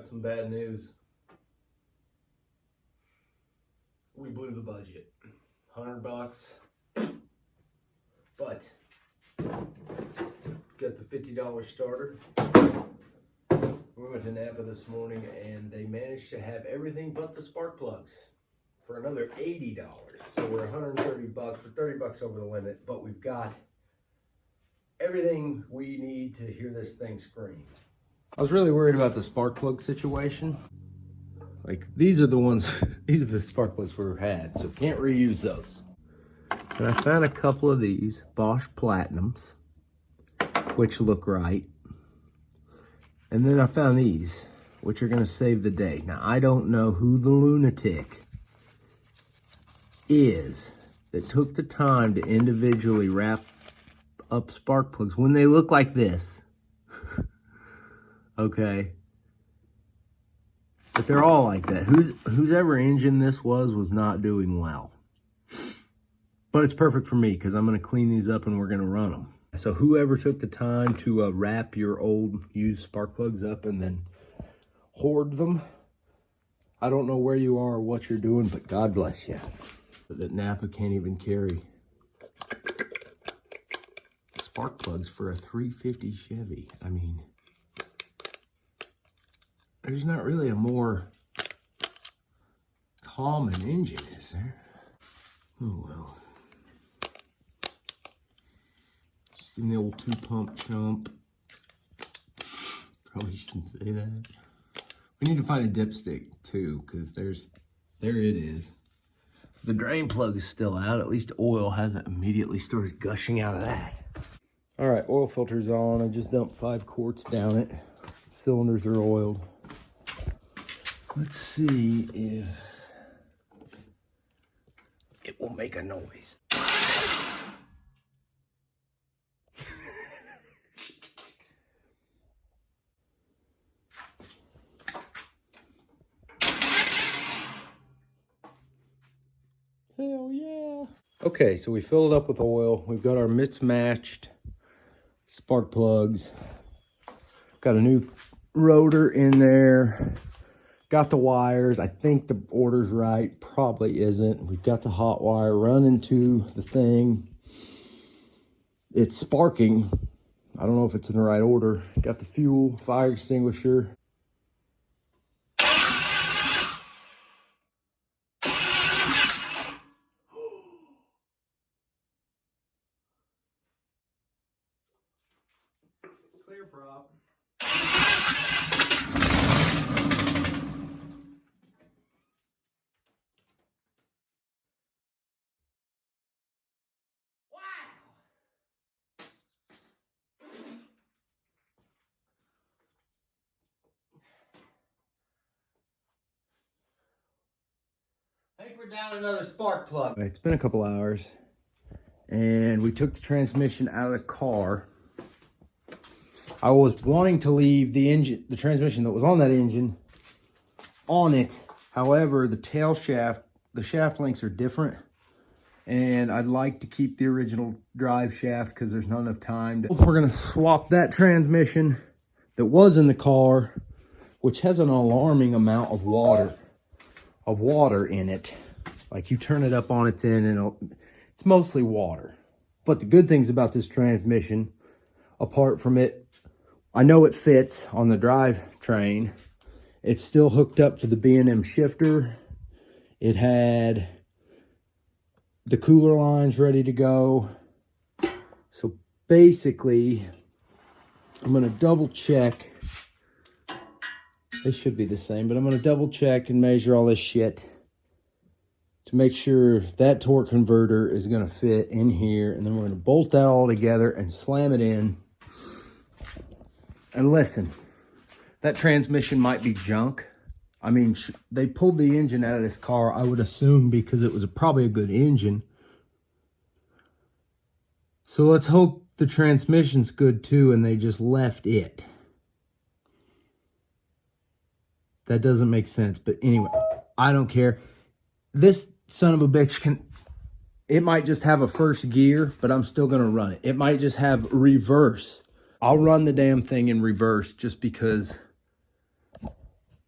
Got some bad news. We blew the budget. $100, but got the $50 starter. We went to Napa this morning and they managed to have everything but the spark plugs for another $80. So we're $130, we're $30 over the limit, but we've got everything we need to hear this thing scream. I was really worried about the spark plug situation. Like, these are the ones, these are the spark plugs we had, so can't reuse those. And I found a couple of these Bosch Platinums, which look right. And then I found these, which are gonna save the day. Now, I don't know who the lunatic is that took the time to individually wrap up spark plugs when they look like this. Okay. But they're all like that. Whose ever engine this was not doing well. But it's perfect for me because I'm going to clean these up and we're going to run them. So whoever took the time to wrap your old used spark plugs up and then hoard them, I don't know where you are or what you're doing, but God bless you. That Napa can't even carry spark plugs for a 350 Chevy. I mean, there's not really a more common engine, is there? Oh well. Just give me the old 2-pump chump. Probably shouldn't say that. We need to find a dipstick too, because there it is. The drain plug is still out. At least oil hasn't immediately started gushing out of that. All right, oil filter's on. I just dumped 5 quarts down it. Cylinders are oiled. Let's see if it will make a noise. Hell yeah. Okay, so we filled it up with oil. We've got our mismatched spark plugs. Got a new rotor in there. Got the wires. I think the order's right. Probably isn't. We've got the hot wire running to the thing. It's sparking. I don't know if it's in the right order. Got the fuel, fire extinguisher. Clear prop. I think we're down another spark plug. It's been a couple hours and we took the transmission out of the car. I was wanting to leave the transmission that was on that engine on it. However, the tail shaft, the shaft links are different and I'd like to keep the original drive shaft because there's not enough time. We're gonna swap that transmission that was in the car, which has an alarming amount of water in it. Like, you turn it up on its end and it's mostly water. But the good things about this transmission, apart from it, I know it fits on the drivetrain. It's still hooked up to the B&M shifter. It had the cooler lines ready to go. So basically, I'm gonna double check. They should be the same, but I'm going to double check and measure all this shit to make sure that torque converter is going to fit in here. And then we're going to bolt that all together and slam it in. And listen, that transmission might be junk. I mean, they pulled the engine out of this car, I would assume, because it was probably a good engine. So let's hope the transmission's good too and they just left it. That doesn't make sense, but anyway, I don't care. This son of a bitch it might just have a first gear, but I'm still gonna run it. It might just have reverse. I'll run the damn thing in reverse just because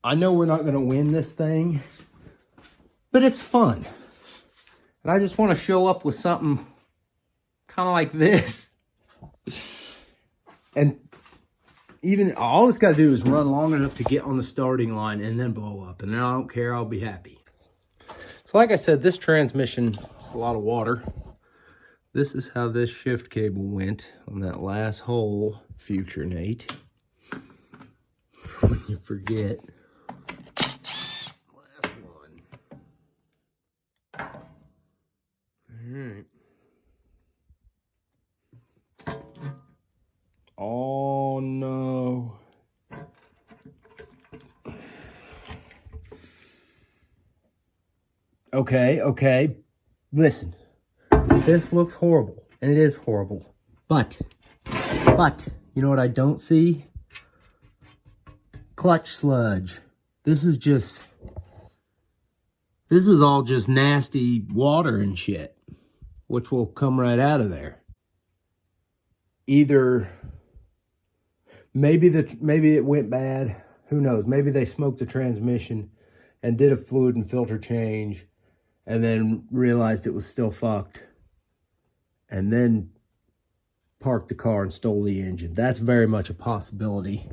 I know we're not going to win this thing, but it's fun. And I just want to show up with something kind of like this. And even all it's got to do is run long enough to get on the starting line and then blow up. And then I don't care, I'll be happy. So like I said, this transmission is a lot of water. This is how this shift cable went on that last hole, future Nate. When you forget. Last one. Alright. Oh no. Okay. Listen. This looks horrible. And it is horrible. But, you know what I don't see? Clutch sludge. This is all just nasty water and shit, which will come right out of there. Either maybe it went bad, who knows? Maybe they smoked the transmission and did a fluid and filter change and then realized it was still fucked and then parked the car and stole the engine. That's very much a possibility.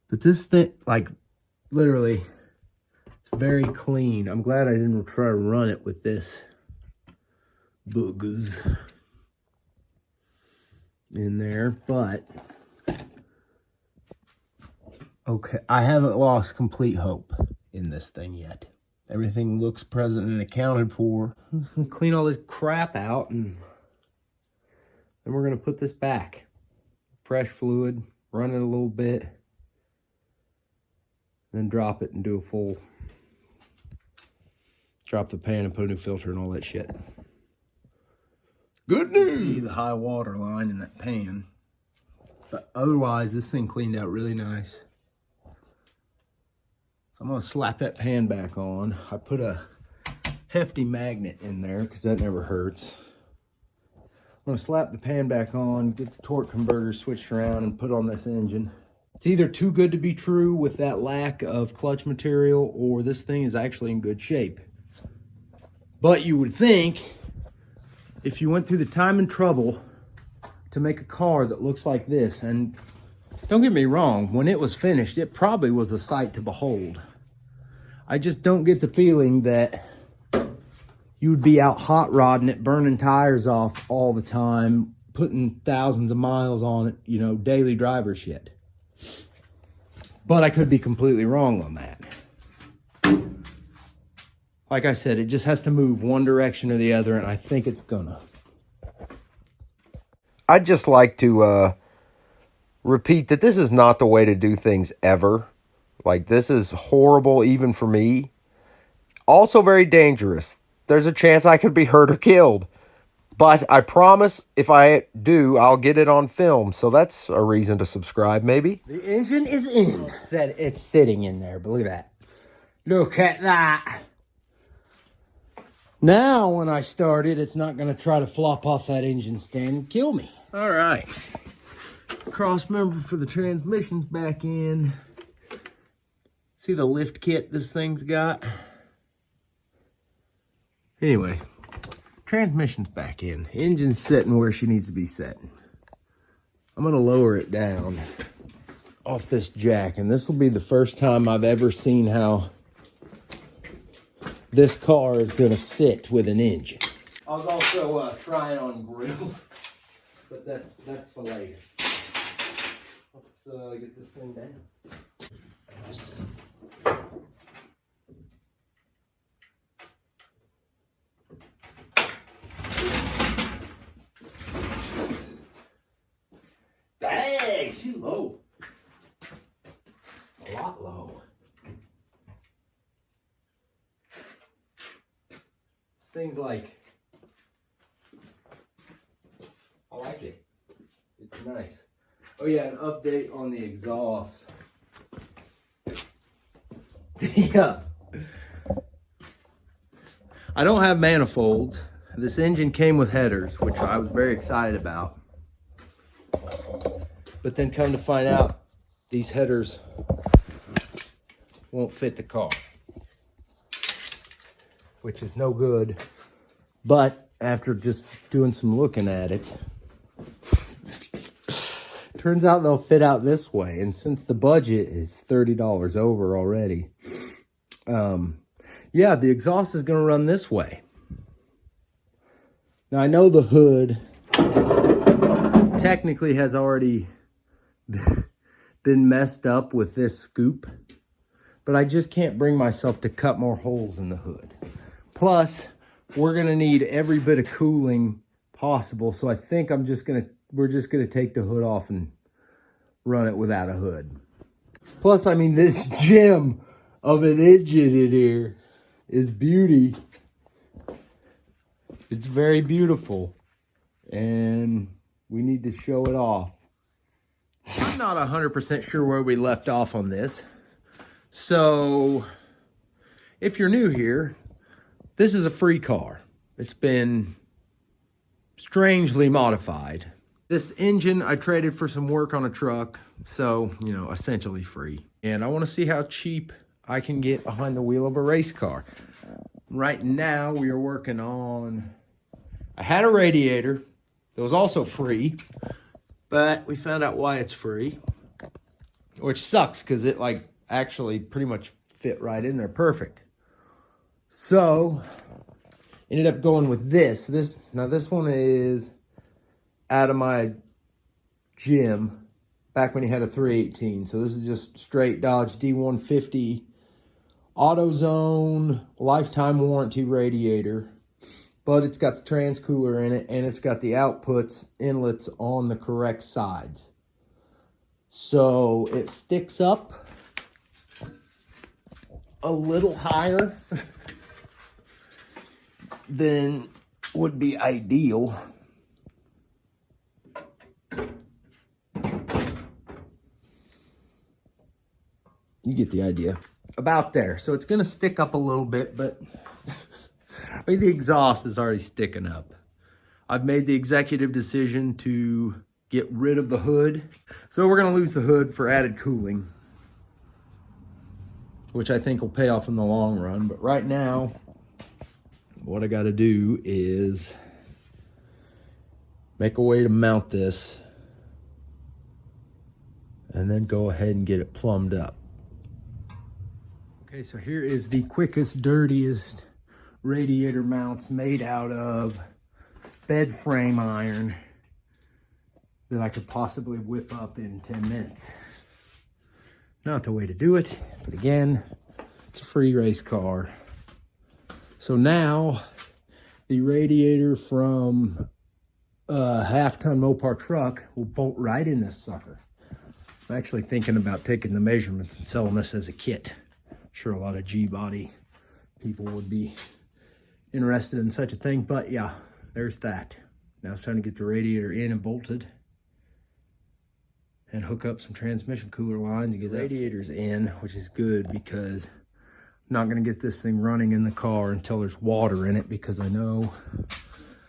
But this thing, like, literally, it's very clean. I'm glad I didn't try to run it with this boogers in there, but okay, I haven't lost complete hope in this thing yet. Everything looks present and accounted for. I'm just gonna clean all this crap out and then we're gonna put this back. Fresh fluid, run it a little bit, then drop it and do a full, drop the pan and put a new filter and all that shit. Good news! See the high water line in that pan. But otherwise, this thing cleaned out really nice. So I'm gonna slap that pan back on. I put a hefty magnet in there because that never hurts. I'm gonna slap the pan back on, get the torque converter switched around and put on this engine. It's either too good to be true with that lack of clutch material, or this thing is actually in good shape. But you would think, if you went through the time and trouble to make a car that looks like this, and don't get me wrong, when it was finished, it probably was a sight to behold. I just don't get the feeling that you would be out hot rodding it, burning tires off all the time, putting thousands of miles on it, you know, daily driver shit. But I could be completely wrong on that. Like I said, it just has to move one direction or the other, and I think it's gonna. I'd just like to repeat that this is not the way to do things ever. Like, this is horrible even for me. Also very dangerous. There's a chance I could be hurt or killed. But I promise if I do, I'll get it on film. So that's a reason to subscribe, maybe. The engine is in. It's sitting in there. Believe that. Look at that. Now, when I start it, it's not going to try to flop off that engine stand and kill me. All right. Cross member for the transmission's back in. See the lift kit this thing's got? Anyway. Transmission's back in. Engine's sitting where she needs to be sitting. I'm going to lower it down off this jack. And this will be the first time I've ever seen how this car is going to sit with an engine. I was also trying on grills. But that's for later. Let's get this thing down. Dang, she low. A lot low. This thing's like, I like it. It's nice. Oh yeah, an update on the exhaust. Yeah. I don't have manifolds. This engine came with headers, which I was very excited about. But then come to find out, these headers won't fit the car, which is no good. But after just doing some looking at it, turns out they'll fit out this way. And since the budget is $30 over already, yeah, the exhaust is going to run this way. Now, I know the hood technically has already been messed up with this scoop, but I just can't bring myself to cut more holes in the hood. Plus, we're going to need every bit of cooling possible, so I think we're just going to take the hood off and run it without a hood. Plus, I mean, this gem of an engine in here is beauty. It's very beautiful, and we need to show it off. I'm not 100% sure where we left off on this. So, if you're new here, this is a free car. It's been strangely modified. This engine I traded for some work on a truck, so, you know, essentially free. And I want to see how cheap I can get behind the wheel of a race car. Right now, we are working on... I had a radiator that was also free, but we found out why it's free, which sucks because it like actually pretty much fit right in there perfect. So ended up going with this. Now this one is out of my gym back when he had a 318. So this is just straight Dodge D150 AutoZone lifetime warranty radiator. But it's got the trans cooler in it, and it's got the inlets on the correct sides. So it sticks up a little higher than would be ideal. You get the idea. About there. So it's going to stick up a little bit, but... I mean, the exhaust is already sticking up. I've made the executive decision to get rid of the hood. So we're going to lose the hood for added cooling, which I think will pay off in the long run. But right now, what I got to do is make a way to mount this and then go ahead and get it plumbed up. Okay, so here is the quickest, dirtiest radiator mounts made out of bed frame iron that I could possibly whip up in 10 minutes. Not the way to do it, but again, it's a free race car. So now the radiator from a half-ton Mopar truck will bolt right in this sucker. I'm actually thinking about taking the measurements and selling this as a kit. I'm sure a lot of G-body people would be interested in such a thing, but yeah, there's that. Now it's time to get the radiator in and bolted and hook up some transmission cooler lines and get the radiators in, which is good because I'm not going to get this thing running in the car until there's water in it, because I know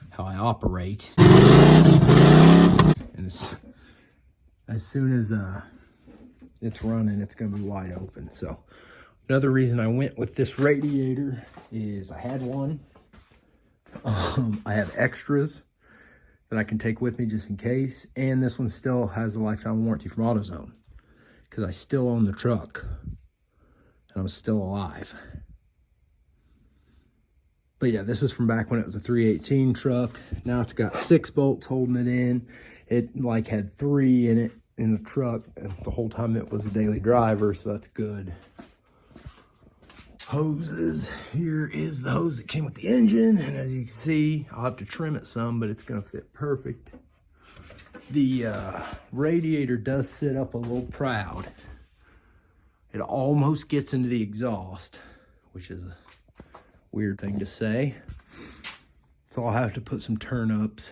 how I operate. And as soon as it's running, it's going to be wide open. So another reason I went with this radiator is I had one. I have extras that I can take with me just in case. And this one still has a lifetime warranty from AutoZone because I still own the truck and I'm still alive. But yeah, this is from back when it was a 318 truck. Now it's got 6 bolts holding it in. It like had 3 in it in the truck and the whole time it was a daily driver, so that's good. Hoses. Here is the hose that came with the engine, and as you can see, I'll have to trim it some, but it's going to fit perfect. The radiator does sit up a little proud. It almost gets into the exhaust, which is a weird thing to say. So I'll have to put some turnips,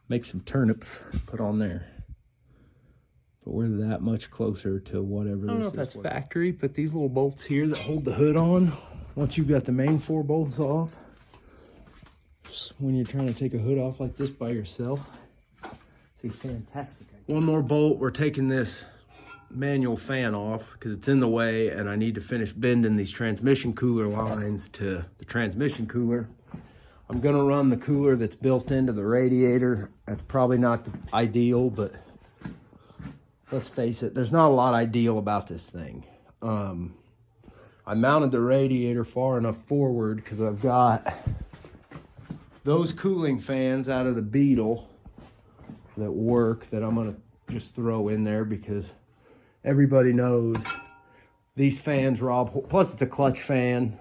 make some turnips, put on there. But we're that much closer to whatever this is. I don't know if that's factory, but these little bolts here that hold the hood on, once you've got the main 4 bolts off, when you're trying to take a hood off like this by yourself, it's a fantastic idea. One more bolt, we're taking this manual fan off because it's in the way, and I need to finish bending these transmission cooler lines to the transmission cooler. I'm gonna run the cooler that's built into the radiator. That's probably not the ideal, but let's face it, there's not a lot ideal about this thing. I mounted the radiator far enough forward because I've got those cooling fans out of the Beetle that work that I'm gonna just throw in there because everybody knows these fans rob, plus it's a clutch fan.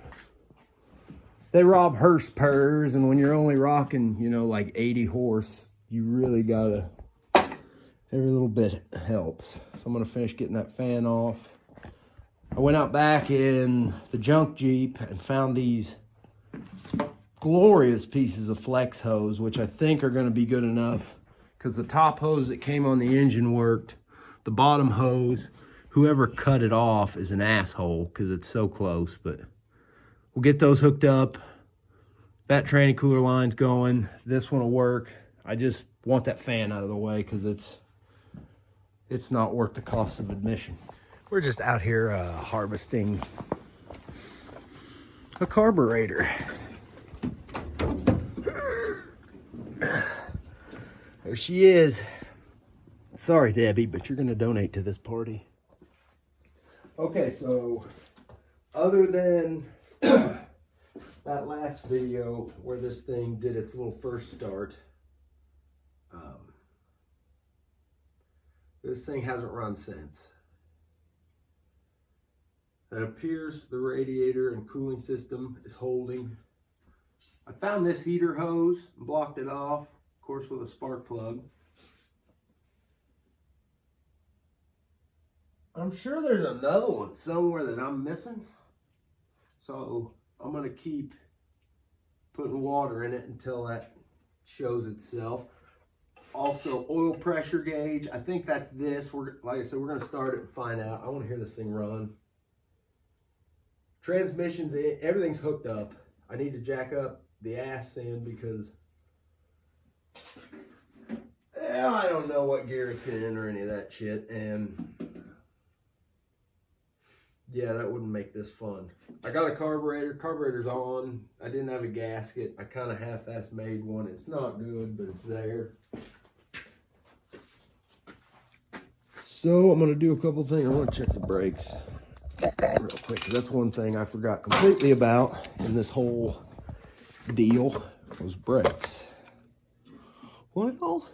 They rob Hurst purrs, and when you're only rocking, you know, like 80 horse, you really gotta, every little bit helps. So I'm gonna finish getting that fan off. I went out back in the junk Jeep and found these glorious pieces of flex hose, which I think are gonna be good enough because the top hose that came on the engine worked. The bottom hose, whoever cut it off is an asshole because it's so close, but we'll get those hooked up. That tranny cooler line's going. This one will work. I just want that fan out of the way because it's not worth the cost of admission. We're just out here harvesting a carburetor. There she is. Sorry, Debbie, but you're going to donate to this party. Okay, so other than that last video where this thing did its little first start, this thing hasn't run since. It appears the radiator and cooling system is holding. I found this heater hose and blocked it off, of course, with a spark plug. I'm sure there's another one somewhere that I'm missing. So I'm gonna keep putting water in it until that shows itself. Also, oil pressure gauge. I think that's this. Like I said, we're gonna start it and find out. I wanna hear this thing run. Transmission's in, everything's hooked up. I need to jack up the ass in because I don't know what gear it's in or any of that shit, and yeah, that wouldn't make this fun. I got a carburetor. Carburetor's on. I didn't have a gasket. I kind of half-ass made one. It's not good, but it's there. So I'm going to do a couple things. I want to check the brakes real quick, because that's one thing I forgot completely about in this whole deal was brakes. Well,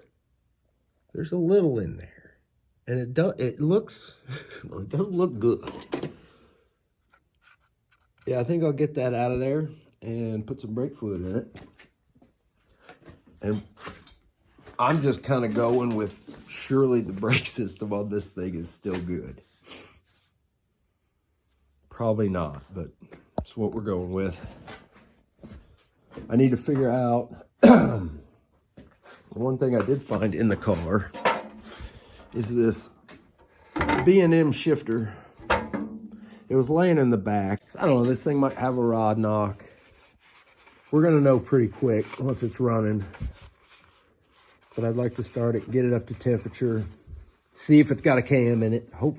there's a little in there, and it looks, well, it doesn't look good. Yeah, I think I'll get that out of there and put some brake fluid in it. And I'm just kind of going with, surely the brake system on this thing is still good. Probably not, but it's what we're going with. I need to figure out, one thing I did find in the car is this B&M shifter. It was laying in the back. I don't know, this thing might have a rod knock. We're gonna know pretty quick once it's running. But I'd like to start it, get it up to temperature, see if it's got a cam in it. I hope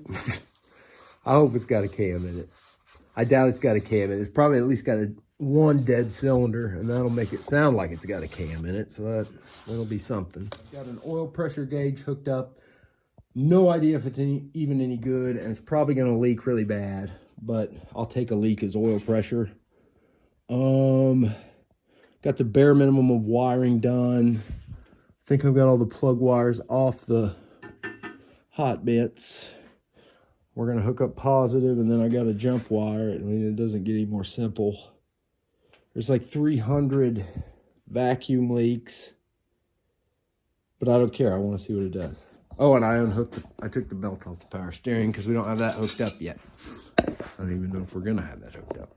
it's got a cam in it. I doubt it's got a cam in it. It's probably at least got one dead cylinder, and that'll make it sound like it's got a cam in it, so that'll be something. Got an oil pressure gauge hooked up. No idea if it's even any good, and it's probably gonna leak really bad, but I'll take a leak as oil pressure. Got the bare minimum of wiring done. I think I've got all the plug wires off the hot bits. We're gonna hook up positive, and then I got a jump wire. I mean, it doesn't get any more simple. There's like 300 vacuum leaks, but I don't care. I want to see what it does. Oh, and I took the belt off the power steering because we don't have that hooked up yet. I don't even know if we're gonna have that hooked up.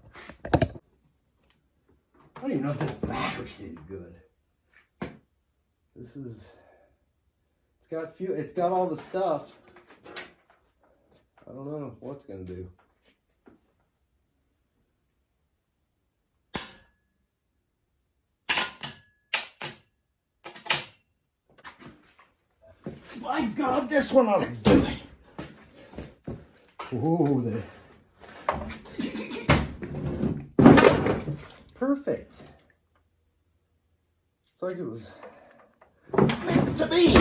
I don't even know if this battery's any good. It's got all the stuff. I don't know what it's gonna do. My God, this one ought to do it. Whoa there. Perfect. It's like it was meant to be.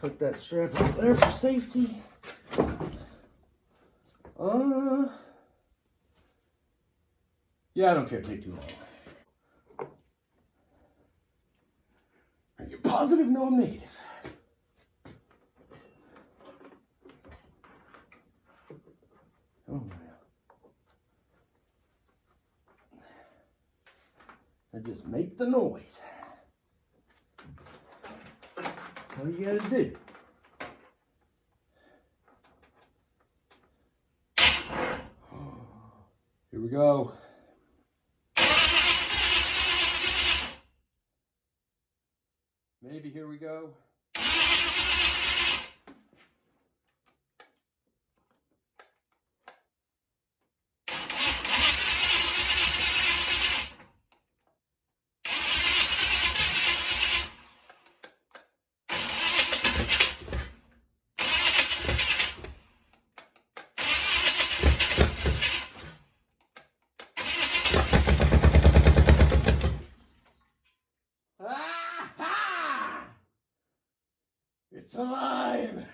Put that strap up there for safety. Yeah, I don't care. Take too long. Are you positive? No, I'm negative. Oh, I just make the noise. That's all you gotta do. Here we go. Maybe here we go. It's alive!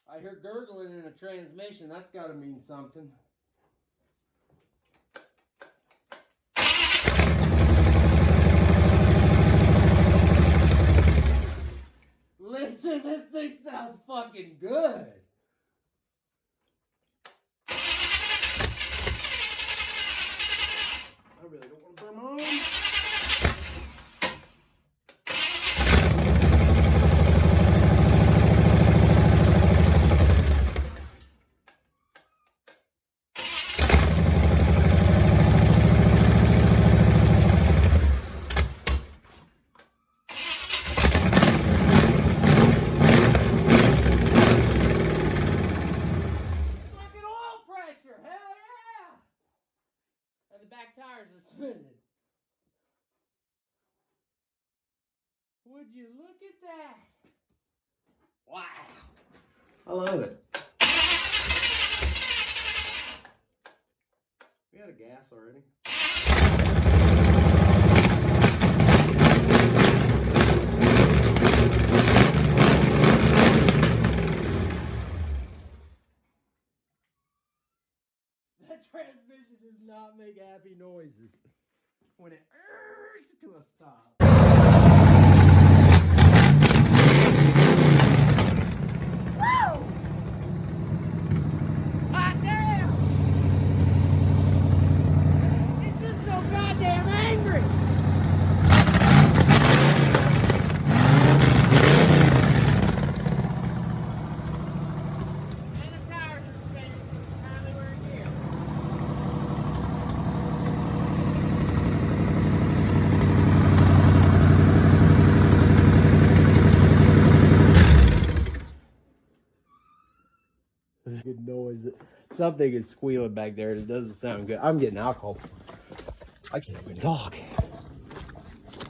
I hear gurgling in a transmission. That's got to mean something. Listen, this thing sounds fucking good. I really don't want to burn my arm. Back tires are spinning. Would you look at that? Wow. I love it. We had a gas already. That transmission does not make happy noises when it urges to a stop. Woo! Hot damn! It's just so goddamn angry! And the tires are spinning, so it's time they were again. Good noise. Something is squealing back there and it doesn't sound good. I'm getting alcohol. I can't even talk.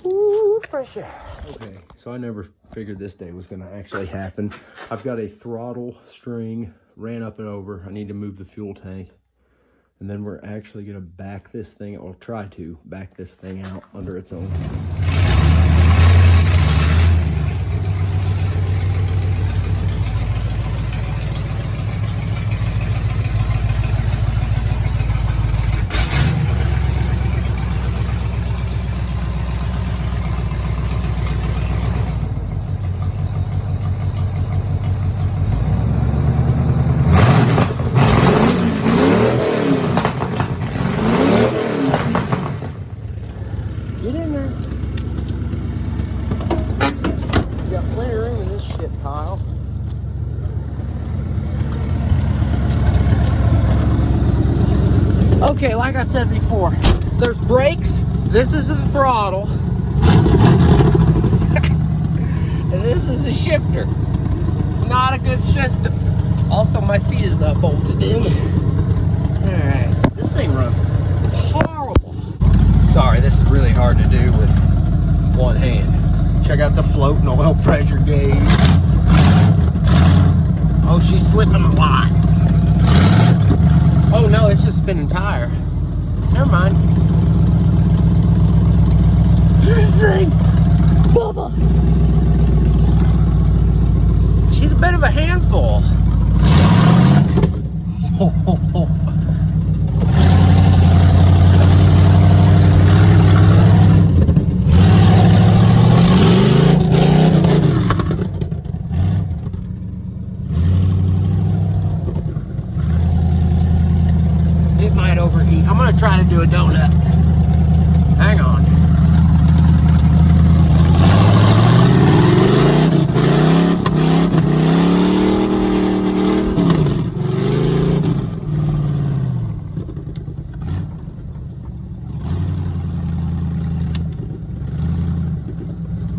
Ooh, fresh air. Okay, so I never figured this day was gonna actually happen. I've got a throttle string ran up and over. I need to move the fuel tank. And then we're actually gonna back this thing, or try to back this thing out under its own. Get in there. Okay, like I said before, there's brakes, this is the throttle, and this is a shifter. It's not a good system. Also, my seat is not bolted in. Alright, this thing runs horrible. Sorry, this is really hard to do with one hand. Check out the floating oil pressure gauge. Oh, she's slipping a lot. Oh no, it's just spinning tire. Never mind. This thing, Bubba. She's a bit of a handful. It might overheat. I'm gonna try to do a donut. Hang on.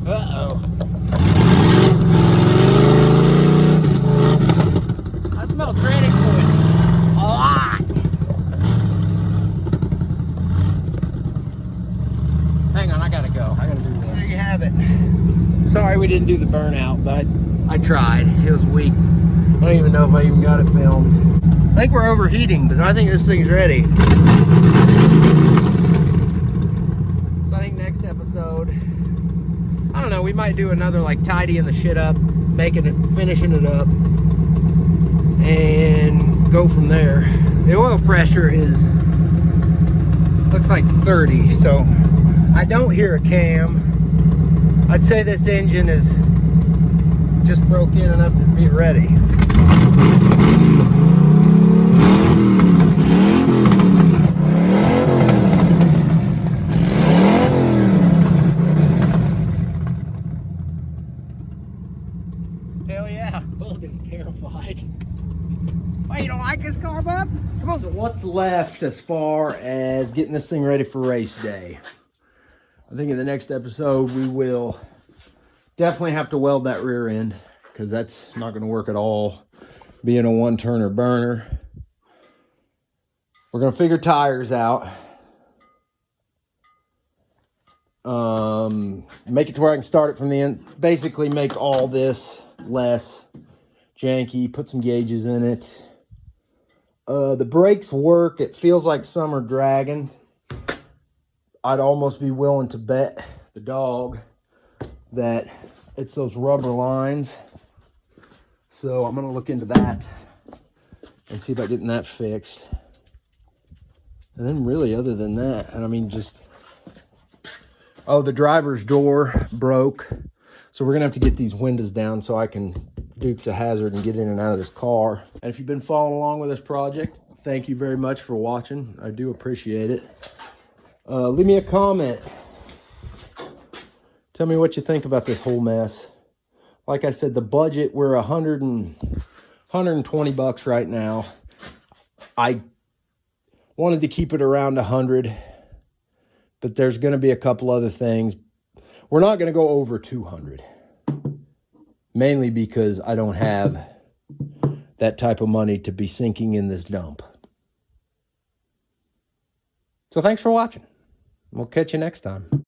Uh-oh. I smell tranny fluid a lot. Hang on, I gotta go. I gotta do this. There you have it. Sorry we didn't do the burnout, but I tried. It was weak. I don't even know if I even got it filmed. I think we're overheating, but I think this thing's ready. So I think next episode, I don't know, we might do another like tidying the shit up, finishing it up, and go from there. The oil pressure looks like 30, so I don't hear a cam. I'd say this engine is just broke in enough to be ready. Hell yeah, Bug is terrified. Wait, you don't like this car, bub? Come on. So what's left as far as getting this thing ready for race day? I think in the next episode we will definitely have to weld that rear end, because that's not going to work at all being a one-turner burner. We're going to figure tires out. Make it to where I can start it from the end. Basically make all this less janky, put some gauges in it. The brakes work. It feels like some are dragging. I'd almost be willing to bet the dog that it's those rubber lines. So I'm going to look into that and see about getting that fixed. And then really other than that, and I mean just, oh, the driver's door broke. So we're going to have to get these windows down so I can Dukes a hazard and get in and out of this car. And if you've been following along with this project, thank you very much for watching. I do appreciate it. Leave me a comment. Tell me what you think about this whole mess. Like I said, the budget, we're 120 bucks right now. I wanted to keep it around 100, but there's going to be a couple other things. We're not going to go over 200, mainly because I don't have that type of money to be sinking in this dump. So thanks for watching. We'll catch you next time.